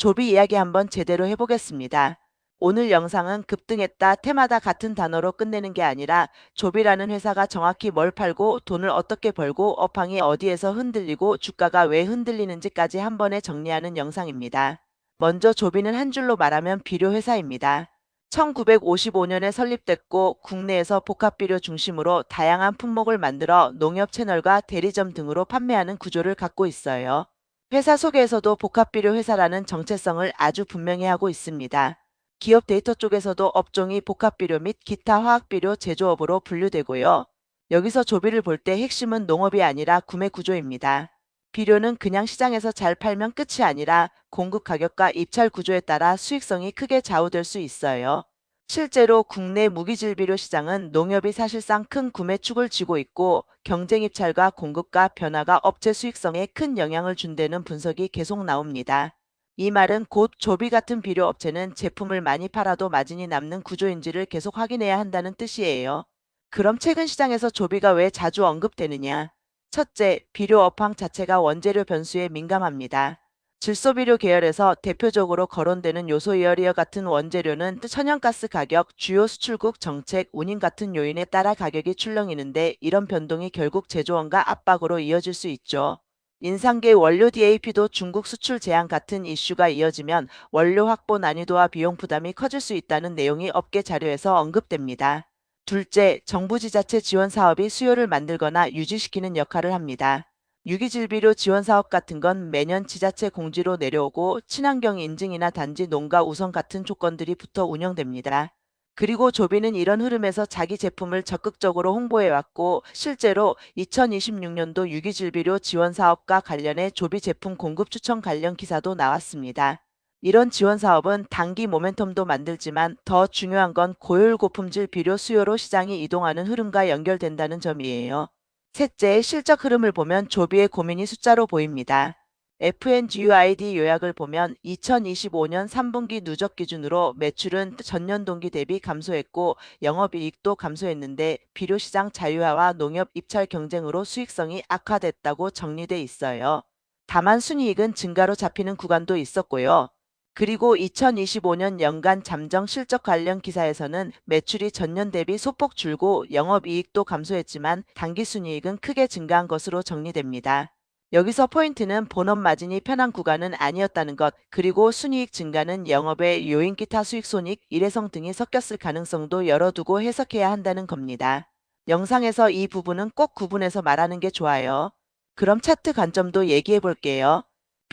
조비 이야기 한번 제대로 해보겠습니다. 오늘 영상은 급등했다 테마다 같은 단어로 끝내는 게 아니라 조비라는 회사가 정확히 뭘 팔고 돈을 어떻게 벌고 업황이 어디에서 흔들리고 주가가 왜 흔들리는지까지 한 번에 정리하는 영상입니다. 먼저 조비는 한 줄로 말하면 비료회사입니다. 1955년에 설립됐고 국내에서 복합비료 중심으로 다양한 품목을 만들어 농협 채널과 대리점 등으로 판매하는 구조를 갖고 있어요. 회사 속에서도 복합비료 회사라는 정체성을 아주 분명히 하고 있습니다. 기업 데이터 쪽에서도 업종이 복합비료 및 기타 화학비료 제조업으로 분류되고요. 여기서 조비를 볼 때 핵심은 농업이 아니라 구매 구조입니다. 비료는 그냥 시장에서 잘 팔면 끝이 아니라 공급 가격과 입찰 구조에 따라 수익성이 크게 좌우될 수 있어요. 실제로 국내 무기질비료 시장은 농협이 사실상 큰 구매축을 쥐고 있고 경쟁 입찰과 공급가 변화가 업체 수익성에 큰 영향을 준다는 분석이 계속 나옵니다. 이 말은 곧 조비 같은 비료 업체는 제품을 많이 팔아도 마진이 남는 구조인지를 계속 확인해야 한다는 뜻이에요. 그럼 최근 시장에서 조비가 왜 자주 언급되느냐? 첫째, 비료 업황 자체가 원재료 변수에 민감합니다. 질소비료 계열에서 대표적으로 거론되는 요소이어리어 같은 원재료는 천연가스 가격, 주요 수출국 정책, 운임 같은 요인에 따라 가격이 출렁이는데 이런 변동이 결국 제조원가 압박으로 이어질 수 있죠. 인상계 원료 DAP도 중국 수출 제한 같은 이슈가 이어지면 원료 확보 난이도와 비용 부담이 커질 수 있다는 내용이 업계 자료에서 언급됩니다. 둘째, 정부 지자체 지원 사업이 수요를 만들거나 유지시키는 역할을 합니다. 유기질비료 지원 사업 같은 건 매년 지자체 공지로 내려오고 친환경 인증이나 단지 농가 우선 같은 조건들이 붙어 운영됩니다. 그리고 조비는 이런 흐름에서 자기 제품을 적극적으로 홍보해왔고 실제로 2026년도 유기질비료 지원 사업과 관련해 조비 제품 공급 추천 관련 기사도 나왔습니다. 이런 지원 사업은 단기 모멘텀도 만들지만 더 중요한 건 고효율 고품질 비료 수요로 시장이 이동하는 흐름과 연결된다는 점이에요. 셋째, 실적 흐름을 보면 조비의 고민이 숫자로 보입니다. FNGUID 요약을 보면 2025년 3분기 누적 기준으로 매출은 전년 동기 대비 감소했고 영업이익도 감소했는데 비료시장 자유화와 농협 입찰 경쟁으로 수익성이 악화됐다고 정리돼 있어요. 다만 순이익은 증가로 잡히는 구간도 있었고요. 그리고 2025년 연간 잠정 실적 관련 기사에서는 매출이 전년 대비 소폭 줄고 영업이익도 감소했지만 당기순이익은 크게 증가한 것으로 정리됩니다. 여기서 포인트는 본업 마진이 편한 구간은 아니었다는 것, 그리고 순이익 증가는 영업의 요인 기타 수익 손익, 일회성 등이 섞였을 가능성도 열어두고 해석해야 한다는 겁니다. 영상에서 이 부분은 꼭 구분해서 말하는 게 좋아요. 그럼 차트 관점도 얘기해 볼게요.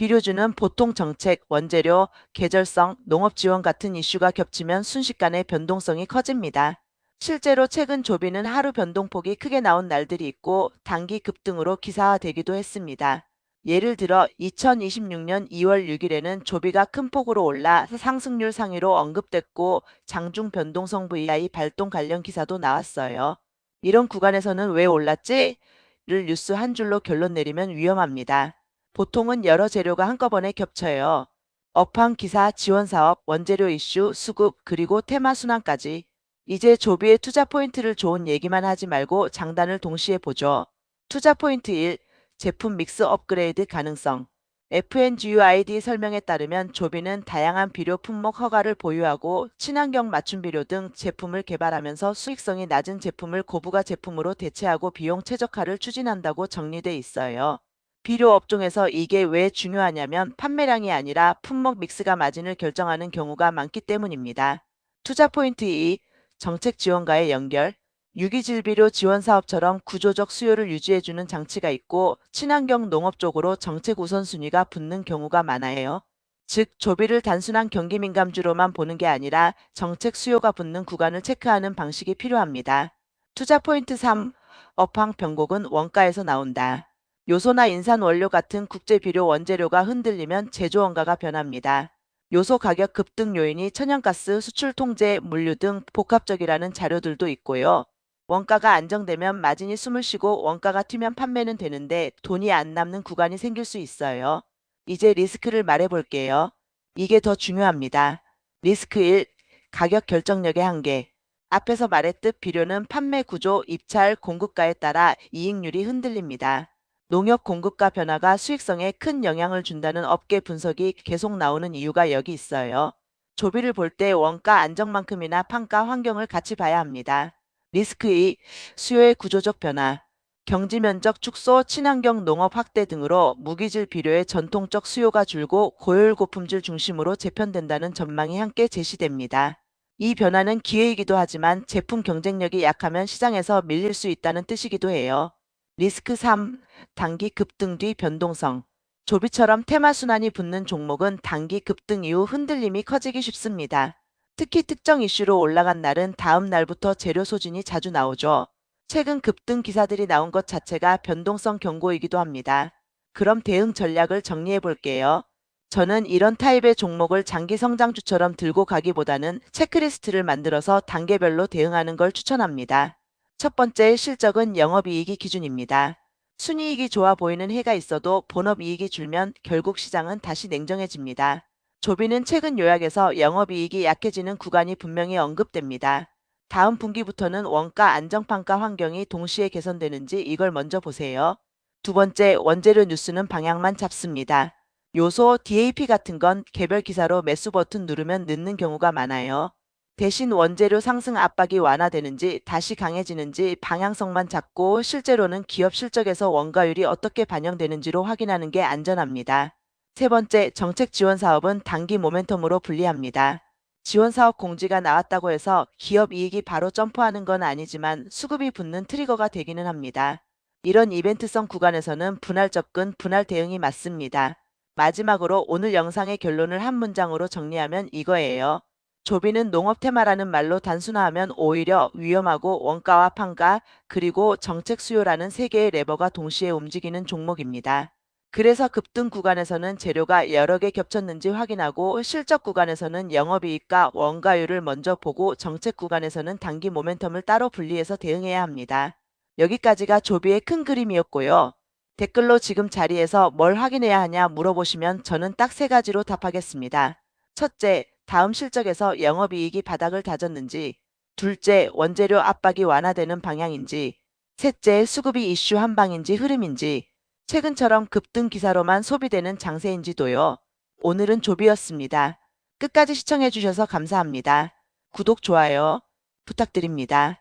비료주는 보통 정책, 원재료, 계절성, 농업 지원 같은 이슈가 겹치면 순식간에 변동성이 커집니다. 실제로 최근 조비는 하루 변동폭이 크게 나온 날들이 있고 단기 급등으로 기사화되기도 했습니다. 예를 들어 2026년 2월 6일에는 조비가 큰 폭으로 올라 상승률 상위로 언급됐고 장중 변동성 VI 발동 관련 기사도 나왔어요. 이런 구간에서는 왜 올랐지? 를 뉴스 한 줄로 결론 내리면 위험합니다. 보통은 여러 재료가 한꺼번에 겹쳐요. 업황 기사, 지원 사업, 원재료 이슈, 수급, 그리고 테마 순환까지. 이제 조비의 투자 포인트를 좋은 얘기만 하지 말고 장단을 동시에 보죠. 투자 포인트 1. 제품 믹스 업그레이드 가능성. FNGUID 설명에 따르면 조비는 다양한 비료 품목 허가를 보유하고 친환경 맞춤 비료 등 제품을 개발하면서 수익성이 낮은 제품을 고부가 제품으로 대체하고 비용 최적화를 추진한다고 정리돼 있어요. 비료 업종에서 이게 왜 중요하냐면 판매량이 아니라 품목 믹스가 마진을 결정하는 경우가 많기 때문입니다. 투자 포인트 2. 정책 지원과의 연결. 유기질비료 지원 사업처럼 구조적 수요를 유지해주는 장치가 있고 친환경 농업 쪽으로 정책 우선순위가 붙는 경우가 많아요. 즉 조비를 단순한 경기 민감주로만 보는 게 아니라 정책 수요가 붙는 구간을 체크하는 방식이 필요합니다. 투자 포인트 3. 업황 변곡은 원가에서 나온다. 요소나 인산 원료 같은 국제 비료 원재료가 흔들리면 제조 원가가 변합니다. 요소 가격 급등 요인이 천연가스, 수출 통제, 물류 등 복합적이라는 자료들도 있고요. 원가가 안정되면 마진이 숨을 쉬고 원가가 튀면 판매는 되는데 돈이 안 남는 구간이 생길 수 있어요. 이제 리스크를 말해볼게요. 이게 더 중요합니다. 리스크 1. 가격 결정력의 한계. 앞에서 말했듯 비료는 판매 구조, 입찰, 공급가에 따라 이익률이 흔들립니다. 농협 공급가 변화가 수익성에 큰 영향을 준다는 업계 분석이 계속 나오는 이유가 여기 있어요. 조비를 볼 때 원가 안정만큼이나 판가 환경을 같이 봐야 합니다. 리스크 2. 수요의 구조적 변화. 경지 면적 축소, 친환경 농업 확대 등으로 무기질 비료의 전통적 수요가 줄고 고효율 고품질 중심으로 재편된다는 전망이 함께 제시됩니다. 이 변화는 기회이기도 하지만 제품 경쟁력이 약하면 시장에서 밀릴 수 있다는 뜻이기도 해요. 리스크 3. 단기 급등 뒤 변동성. 조비처럼 테마 순환이 붙는 종목은 단기 급등 이후 흔들림이 커지기 쉽습니다. 특히 특정 이슈로 올라간 날은 다음 날부터 재료 소진이 자주 나오죠. 최근 급등 기사들이 나온 것 자체가 변동성 경고이기도 합니다. 그럼 대응 전략을 정리해 볼게요. 저는 이런 타입의 종목을 장기 성장주처럼 들고 가기보다는 체크리스트를 만들어서 단계별로 대응하는 걸 추천합니다. 첫 번째 실적은 영업이익이 기준입니다. 순이익이 좋아 보이는 해가 있어도 본업이익이 줄면 결국 시장은 다시 냉정해집니다. 조비는 최근 요약에서 영업이익이 약해지는 구간이 분명히 언급됩니다. 다음 분기부터는 원가 안정판가 환경이 동시에 개선되는지 이걸 먼저 보세요. 두 번째, 원재료 뉴스는 방향만 잡습니다. 요소, DAP 같은 건 개별 기사로 매수 버튼 누르면 늦는 경우가 많아요. 대신 원재료 상승 압박이 완화되는지 다시 강해지는지 방향성만 잡고 실제로는 기업 실적에서 원가율이 어떻게 반영되는지로 확인하는 게 안전합니다. 세 번째, 정책 지원 사업은 단기 모멘텀으로 분리합니다. 지원 사업 공지가 나왔다고 해서 기업 이익이 바로 점프하는 건 아니지만 수급이 붙는 트리거가 되기는 합니다. 이런 이벤트성 구간에서는 분할 접근, 분할 대응이 맞습니다. 마지막으로 오늘 영상의 결론을 한 문장으로 정리하면 이거예요. 조비는 농업 테마라는 말로 단순화하면 오히려 위험하고 원가와 판가, 그리고 정책 수요라는 세 개의 레버가 동시에 움직이는 종목입니다. 그래서 급등 구간에서는 재료가 여러 개 겹쳤는지 확인하고 실적 구간에서는 영업이익과 원가율을 먼저 보고 정책 구간에서는 단기 모멘텀을 따로 분리해서 대응해야 합니다. 여기까지가 조비의 큰 그림이었고요. 댓글로 지금 자리에서 뭘 확인해야 하냐 물어보시면 저는 딱 세 가지로 답하겠습니다. 첫째, 다음 실적에서 영업이익이 바닥을 다졌는지, 둘째, 원재료 압박이 완화되는 방향인지, 셋째, 수급이 이슈 한방인지 흐름인지, 최근처럼 급등 기사로만 소비되는 장세인지도요. 오늘은 조비였습니다. 끝까지 시청해주셔서 감사합니다. 구독, 좋아요 부탁드립니다.